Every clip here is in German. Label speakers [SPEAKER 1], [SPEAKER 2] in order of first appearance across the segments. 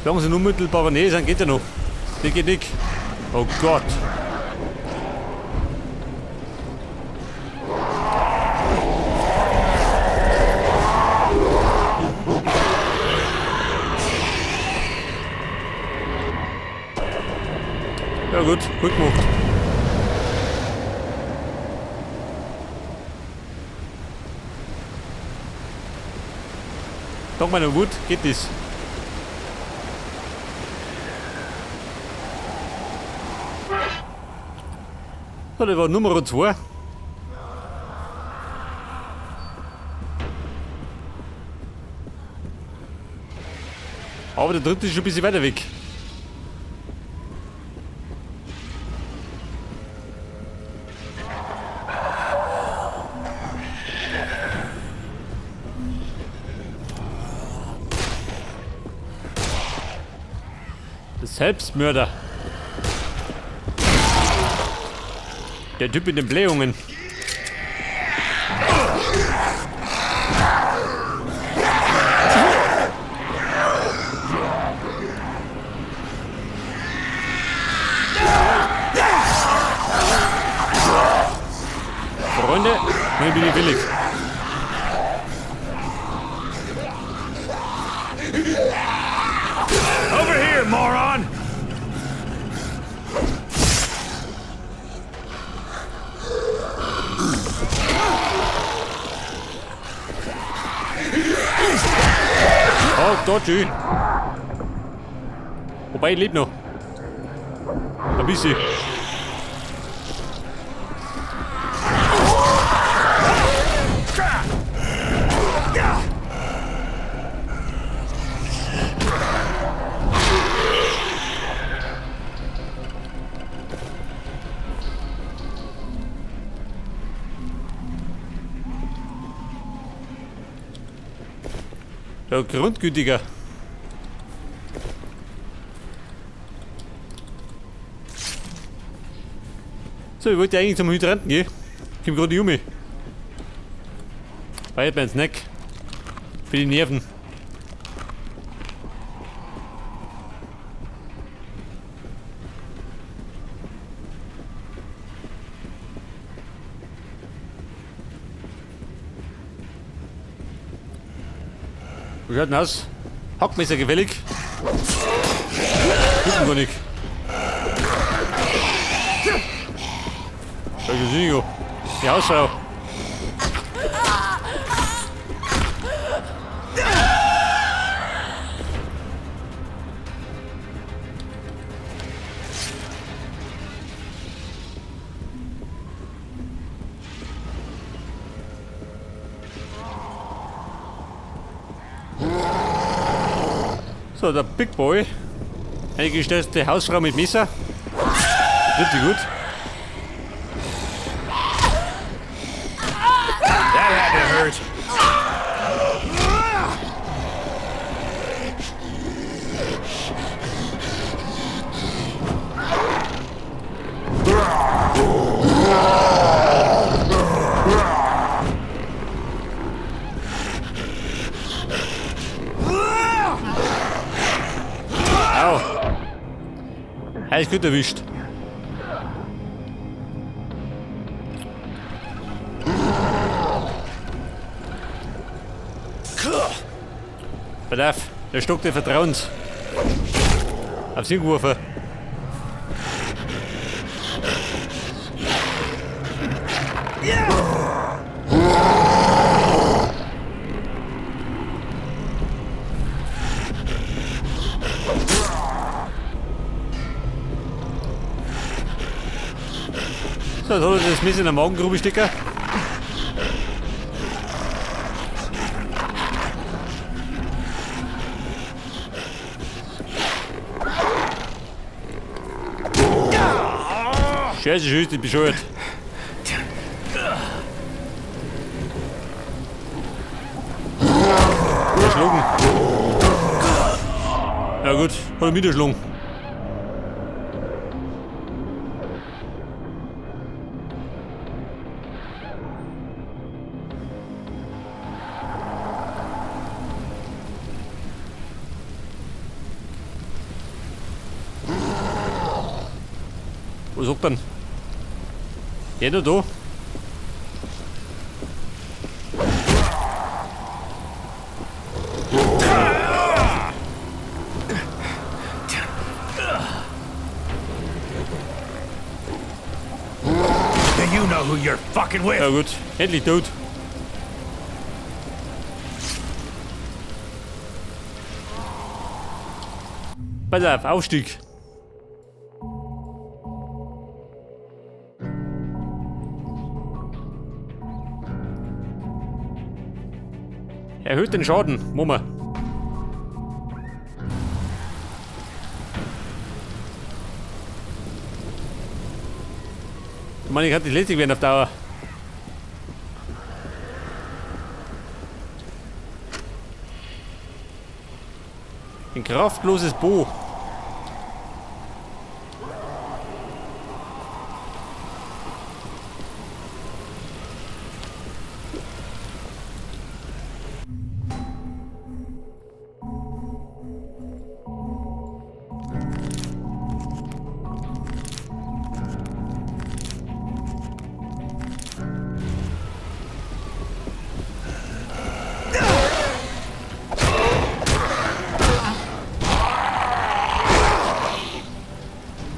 [SPEAKER 1] Solange sie in unmittelbarer Nähe sind, geht ja noch. Die geht nicht. Oh Gott. Ja gut, gut gemacht. Dank meiner Wut geht das. So, das war Nummer 2. Aber der dritte ist schon ein bisschen weiter weg. Der Selbstmörder. Der Typ mit den Blähungen. Freunde, ich bin nicht willig.
[SPEAKER 2] Over here, moron!
[SPEAKER 1] Oh, dort schön. Wobei, ich lebe noch. Ein bisschen. Der Grundgütiger. So, ich wollte eigentlich zum Hydranten gehen. Ich komm gerade um mich. Feiert mein Snack. Für die Nerven. Wie schaut denn aus? Hackmesser gefällig? Gucken wir nicht. Schau ich das nicht an. Die Hausfrau. So, der Big Boy. Eine gestresste Hausfrau mit Messer. Richtig gut.
[SPEAKER 2] That had to hurt.
[SPEAKER 1] Au. Alles gut erwischt. Pass auf, der Stock des Vertrauens. Aufs ihn geworfen. So, jetzt hat er das Messer in der Magengrube stecken. Scheiße, schön, ich bin bescheuert. Erschlagen. Ja gut, hat er mich erschlagen. Was sagt dann? Jeder da?
[SPEAKER 2] Do you know who you're fucking with?
[SPEAKER 1] Ja gut, endlich tot. Pass auf, Aufstieg. Erhöht den Schaden, Mama. Ich meine, ich kann nicht lästig werden auf Dauer. Ein kraftloses Bo.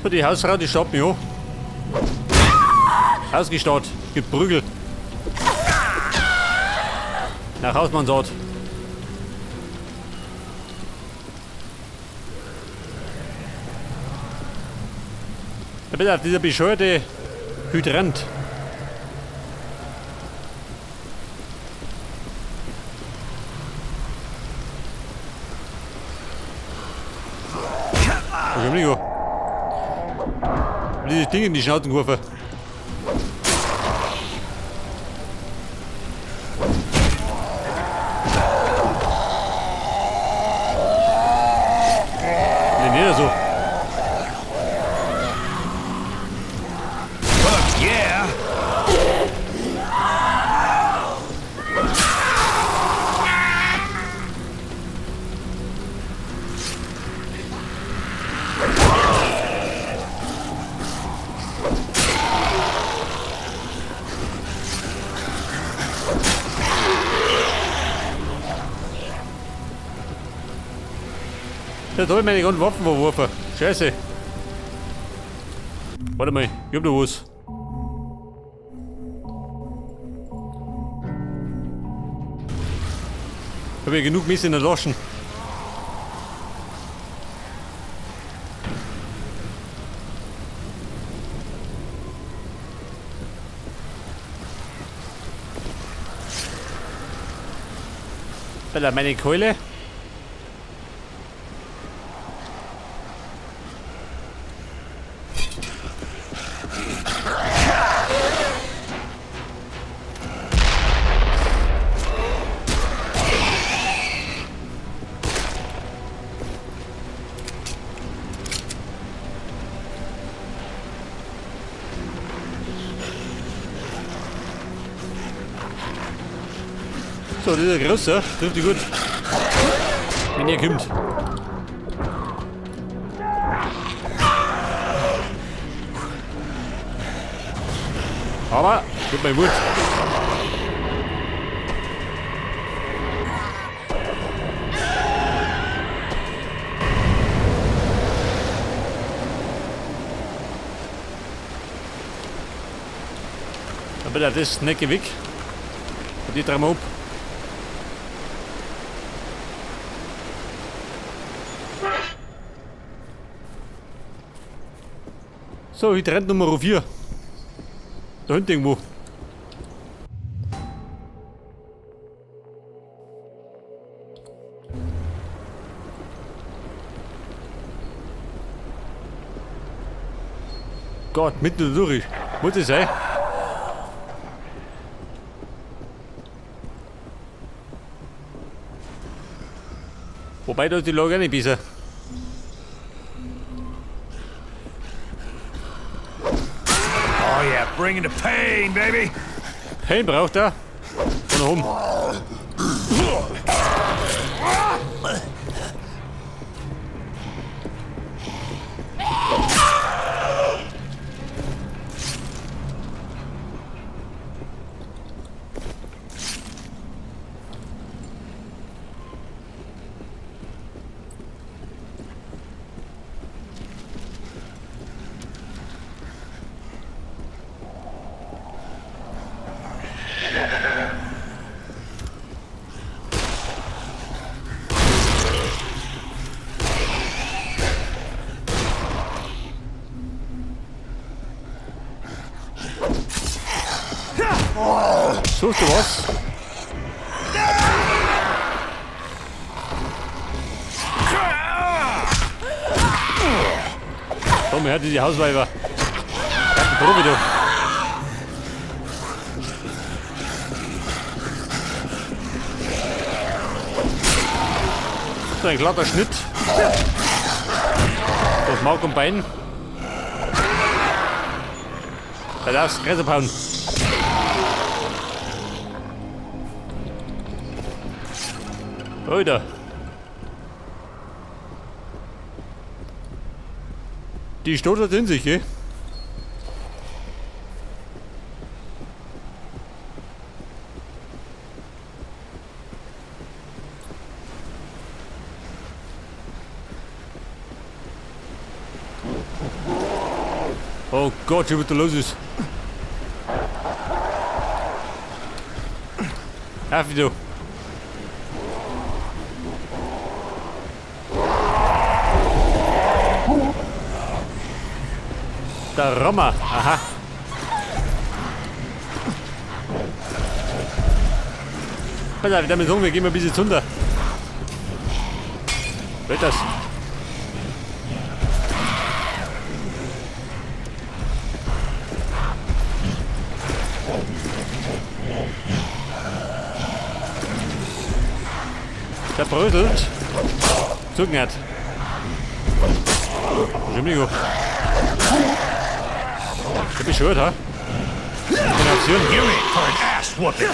[SPEAKER 1] So, die Hausfrau, die schaut mich an. Ausgestarrt, gibt Prügel. Nach Hausmannsart. Ja, bitte, dieser bescheuerte Hydrant. Ich hab nicht gehört. Diese Dinge in die Schnauzen geworfen. Nee, nicht so.
[SPEAKER 2] Fuck yeah!
[SPEAKER 1] Da habe ich meine ganzen Waffen verworfen. Scheiße. Warte mal, ich hab da was. Ich hab ja genug Mist in der Taschen. Alter, meine Keule. So, dieser große trifft die gut. Wenn ihr kommt. Aber, tut mir gut. Aber das ist nicht weg. Und die drehen wir ab. So, Hydrant Nummer 4. Da hinten irgendwo. Gott, mitten durch. Muss es sein? Wobei, da ist die Lage auch nicht besser.
[SPEAKER 2] Oh yeah, bringing the pain, baby!
[SPEAKER 1] Pain braucht er. Von oben. Suchst du was? Komm her, die Hausweiber. Ganz Probe, du. So ein glatter Schnitt. Durch Mark und Bein. Da darfst du Gräser abhauen. Alter. Die stottert in sich, gell? Oh Gott, schon wieder los ist. Auf wie du. Der Rommer, aha. Pass auf, damit Hunger, gehen wir ein bisschen runter. Wird das? Der bröselt. Zugehört. Schimmigo. Ich bin schuld, ha? Kombination.
[SPEAKER 2] You ain't for an ass whooping.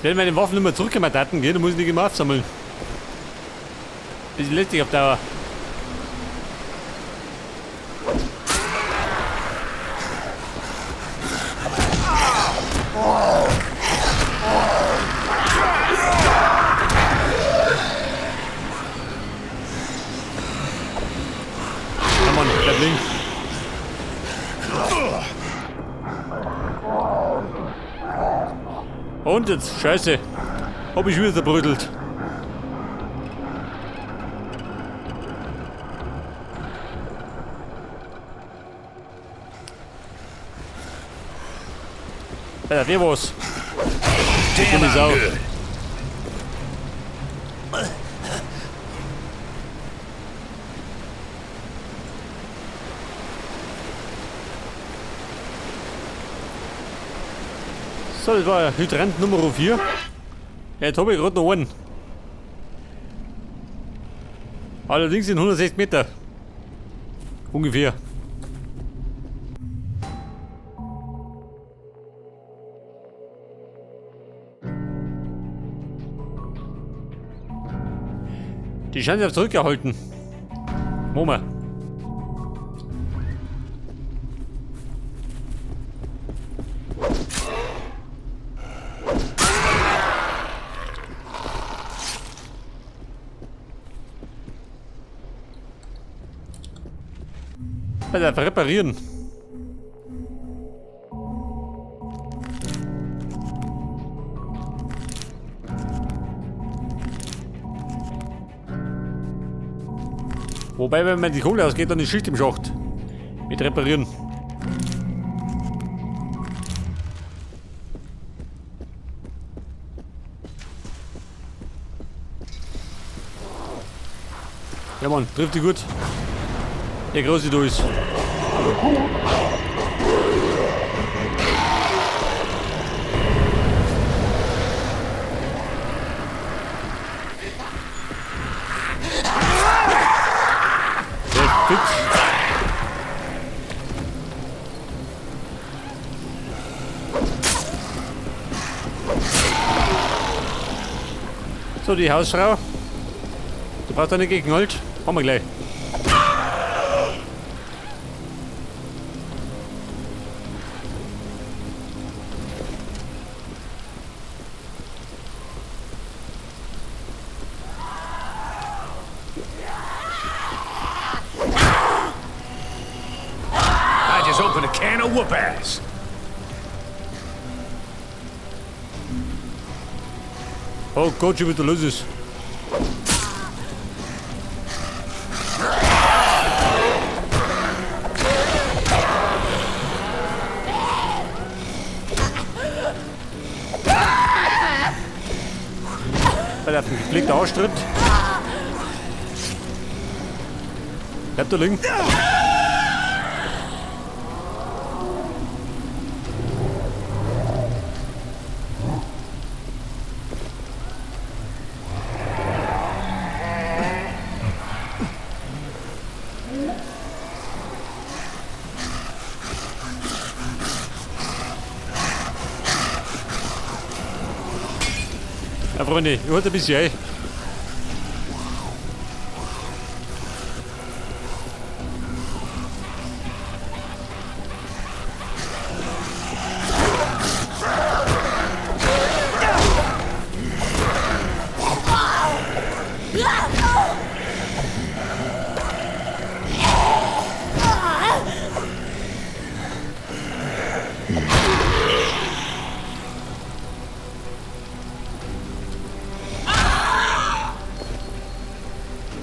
[SPEAKER 1] Wenn meine Waffen nicht mehr zurückkommen Daten gehen, dann muss ich die immer aufsammeln. Bisschen lästig auf Dauer. Komm on, bleib liegen. Und jetzt, scheiße, hab ich wieder zerbrödelt. Ja, wer was?
[SPEAKER 2] Damn,
[SPEAKER 1] Dumme Sau.
[SPEAKER 2] I'm good.
[SPEAKER 1] So, das war Hydrant Nummer 4. Jetzt habe ich gerade noch einen. Allerdings in 160 Meter. Ungefähr. Die scheinen sich zurückgehalten. Moment. Einfach reparieren. Wobei, wenn man die Kohle ausgeht, dann ist Schicht im Schacht. Mit reparieren. Ja Mann, trifft die gut. Der große da ist. Perfekt. So, die Hausfrau. Du brauchst eine Gegenhalt. Haben wir gleich.
[SPEAKER 2] gonna whoop ass.
[SPEAKER 1] Oh Gott, schon wieder los ist. Weil er auf den gepflegten Arsch tritt. Bleibt da liegen. Ja, Freunde, ich hört ein bisschen ein.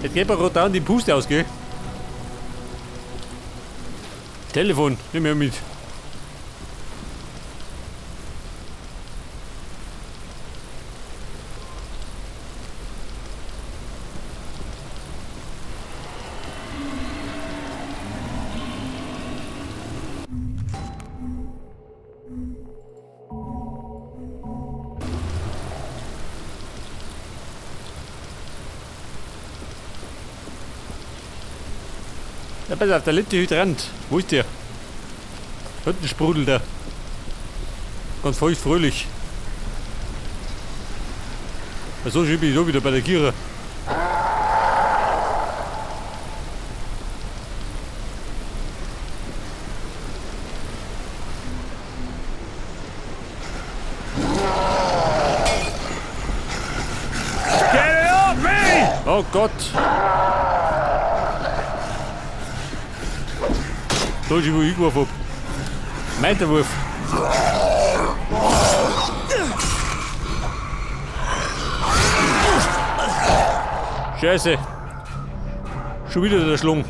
[SPEAKER 1] Jetzt geht mir gerade die Puste ausgehen. Telefon, nimm mir mit. Ja, pass auf, der letzte Hydrant. Wo ist der? Hinten sprudelt er. Ganz feucht fröhlich. So schön bin ich da wieder bei der Giere.
[SPEAKER 2] Get it off me!
[SPEAKER 1] Oh Gott! Da ist, wo ich geworfen hab. Meint der Wurf. Scheiße. Schon wieder der Schlung.